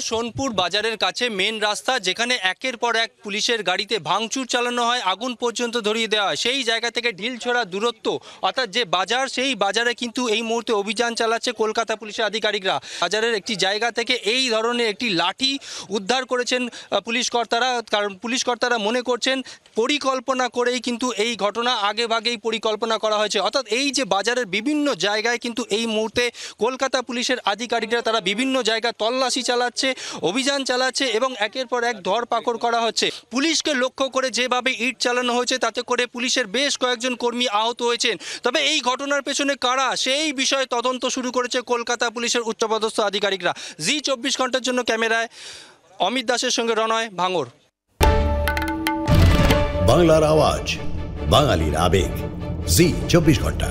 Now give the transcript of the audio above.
সোনপুর বাজারের কাছে মেন রাস্তা, যেখানে একের পর এক পুলিশের গাড়িতে ভাঙচুর চালানো হয়, আগুন পর্যন্ত ধরিয়ে দেওয়া হয়। সেই জায়গা থেকে ঢিলছোড়া দূরত্ব, অর্থাৎ যে বাজার, সেই বাজারে কিন্তু এই মুহূর্তে অভিযান চালাচ্ছে কলকাতা পুলিশের আধিকারিকরা। বাজারের একটি জায়গা থেকে এই ধরনের একটি লাঠি উদ্ধার করেছেন পুলিশ কর্তারা, কারণ পুলিশ কর্তারা মনে করছেন পরিকল্পনা করেই কিন্তু এই ঘটনা আগেভাগেই পরিকল্পনা করা হয়েছে। অর্থাৎ এই যে বাজারের বিভিন্ন জায়গায় কিন্তু এই মুহূর্তে কলকাতা পুলিশের আধিকারিকরা তারা বিভিন্ন জায়গায় তল্লাশি চালাচ্ছে, অভিযান চালাচ্ছে এবং একের পর এক ধরপাকড় করা হচ্ছে। পুলিশকে লক্ষ্য করে যেভাবে ইট চালানো হয়েছে, তাতে করে পুলিশের বেশ কয়েকজন কর্মী আহত হয়েছেন। তবে এই ঘটনার পেছনে কারা, সেই বিষয়ে তদন্ত শুরু করেছে কলকাতা পুলিশের উচ্চপদস্থ আধিকারিকরা। জি 24 ঘন্টার জন্য ক্যামেরায় অমিত দাসের সঙ্গে রণয়, ভাঙড়। বাংলার আওয়াজ, বাঙালির আবেগ, জি 24 ঘন্টা।